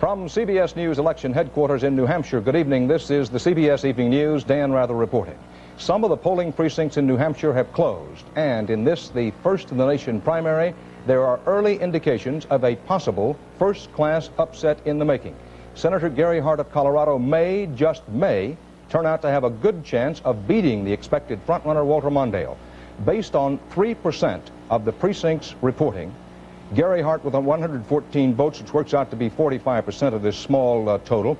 From CBS News election headquarters in New Hampshire, good evening. This is the CBS Evening News. Dan Rather reporting. Some of the polling precincts in New Hampshire have closed, and in this, the first-in-the-nation primary, there are early indications of a possible first-class upset in the making. Senator Gary Hart of Colorado may, just may, turn out to have a good chance of beating the expected frontrunner Walter Mondale. Based on 3% of the precincts reporting, Gary Hart with 114 votes, which works out to be 45% of this small total.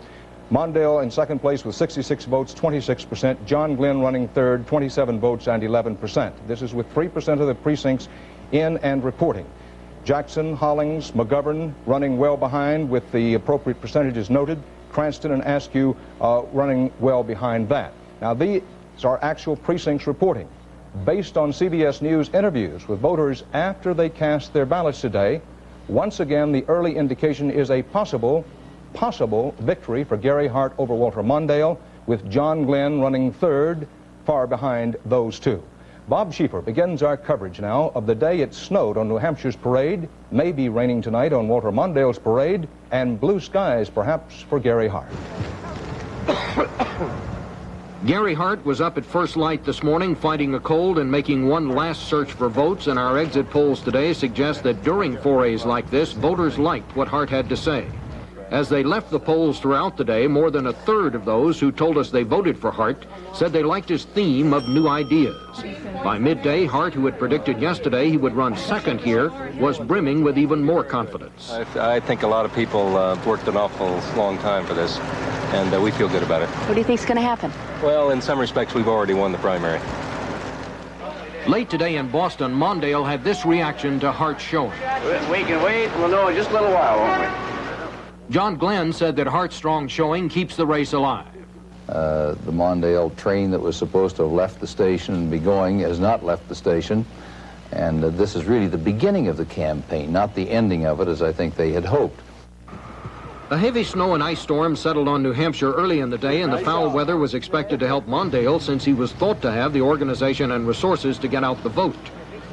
Mondale in second place with 66 votes, 26%. John Glenn running third, 27 votes and 11%. This is with 3% of the precincts in and reporting. Jackson, Hollings, McGovern running well behind with the appropriate percentages noted. Cranston and Askew running well behind that. Now, these are actual precincts reporting. Based on CBS News interviews with voters after they cast their ballots today, once again, the early indication is a possible victory for Gary Hart over Walter Mondale, with John Glenn running third, far behind those two. Bob Schieffer begins our coverage now of the day it snowed on New Hampshire's parade, maybe raining tonight on Walter Mondale's parade, and blue skies perhaps for Gary Hart. Gary Hart was up at first light this morning fighting a cold and making one last search for votes, and our exit polls today suggest that during forays like this, voters liked what Hart had to say. As they left the polls throughout the day, more than a third of those who told us they voted for Hart said they liked his theme of new ideas. By midday, Hart, who had predicted yesterday he would run second here, was brimming with even more confidence. I think a lot of people worked an awful long time for this, and we feel good about it. What do you think's going to happen? Well, in some respects, we've already won the primary. Late today in Boston, Mondale had this reaction to Hart's showing. We can wait. We'll know in just a little while, won't we? John Glenn said that Hart's strong showing keeps the race alive. The Mondale train that was supposed to have left the station and be going has not left the station. And this is really the beginning of the campaign, not the ending of it, as I think they had hoped. A heavy snow and ice storm settled on New Hampshire early in the day, and the foul weather was expected to help Mondale since he was thought to have the organization and resources to get out the vote.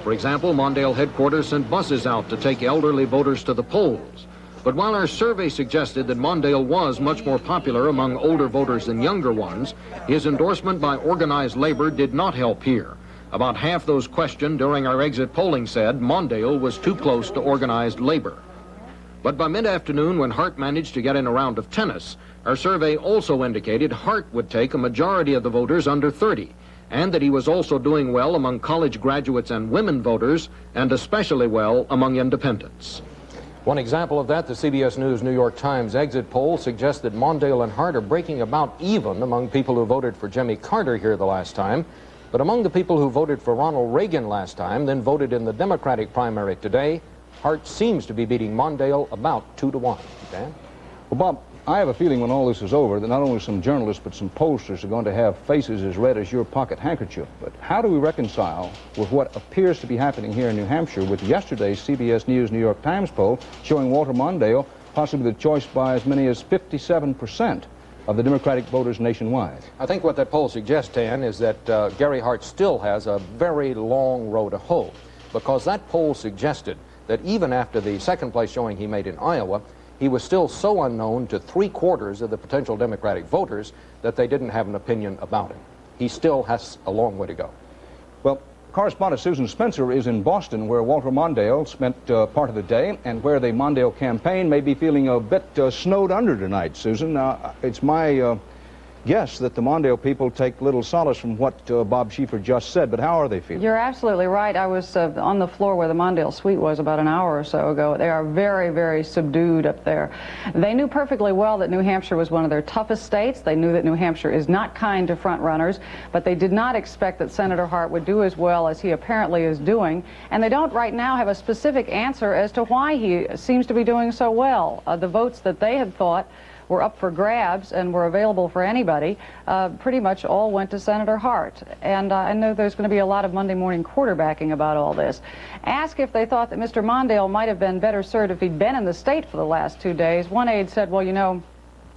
For example, Mondale headquarters sent buses out to take elderly voters to the polls. But while our survey suggested that Mondale was much more popular among older voters than younger ones, his endorsement by organized labor did not help here. About half those questioned during our exit polling said Mondale was too close to organized labor. But by mid-afternoon, when Hart managed to get in a round of tennis, our survey also indicated Hart would take a majority of the voters under 30, and that he was also doing well among college graduates and women voters, and especially well among independents. One example of that, the CBS News New York Times exit poll suggests that Mondale and Hart are breaking about even among people who voted for Jimmy Carter here the last time. But among the people who voted for Ronald Reagan last time, then voted in the Democratic primary today, Hart seems to be beating Mondale about 2-1. Dan? Well, Bob, I have a feeling when all this is over that not only some journalists but some pollsters are going to have faces as red as your pocket handkerchief. But how do we reconcile with what appears to be happening here in New Hampshire with yesterday's CBS News New York Times poll showing Walter Mondale possibly the choice by as many as 57% of the Democratic voters nationwide? I think what that poll suggests, Dan, is that Gary Hart still has a very long road to hoe, because that poll suggested that even after the second place showing he made in Iowa, he was still so unknown to 3/4 of the potential Democratic voters that they didn't have an opinion about him. He still has a long way to go. Well, correspondent Susan Spencer is in Boston, where Walter Mondale spent part of the day, and where the Mondale campaign may be feeling a bit snowed under tonight. Susan, it's my guess that the Mondale people take little solace from what Bob Schieffer just said, but how are they feeling? You're absolutely right. I was on the floor where the Mondale suite was about an hour or so ago. They are very, very subdued up there. They knew perfectly well that New Hampshire was one of their toughest states. They knew that New Hampshire is not kind to front runners, but they did not expect that Senator Hart would do as well as he apparently is doing. And they don't right now have a specific answer as to why he seems to be doing so well. The votes that they had thought were up for grabs and were available for anybody, pretty much all went to Senator Hart. And I know there's going to be a lot of Monday morning quarterbacking about all this. Asked if they thought that Mr. Mondale might have been better served if he'd been in the state for the last 2 days, one aide said, well, you know,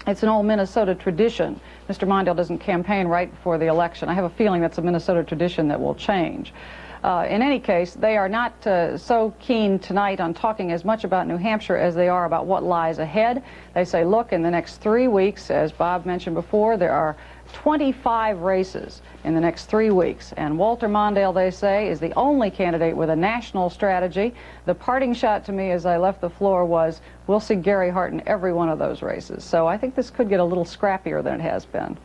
it's an old Minnesota tradition. Mr. Mondale doesn't campaign right before the election. I have a feeling that's a Minnesota tradition that will change. In any case, they are not so keen tonight on talking as much about New Hampshire as they are about what lies ahead. They say, look, in the next 3 weeks, as Bob mentioned before, there are 25 races in the next 3 weeks. And Walter Mondale, they say, is the only candidate with a national strategy. The parting shot to me as I left the floor was, we'll see Gary Hart in every one of those races. So I think this could get a little scrappier than it has been.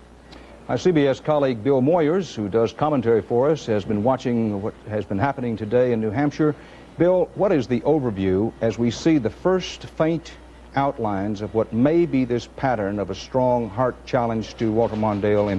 My CBS colleague Bill Moyers, who does commentary for us, has been watching what has been happening today in New Hampshire. Bill, what is the overview as we see the first faint outlines of what may be this pattern of a strong Hart challenge to Walter Mondale in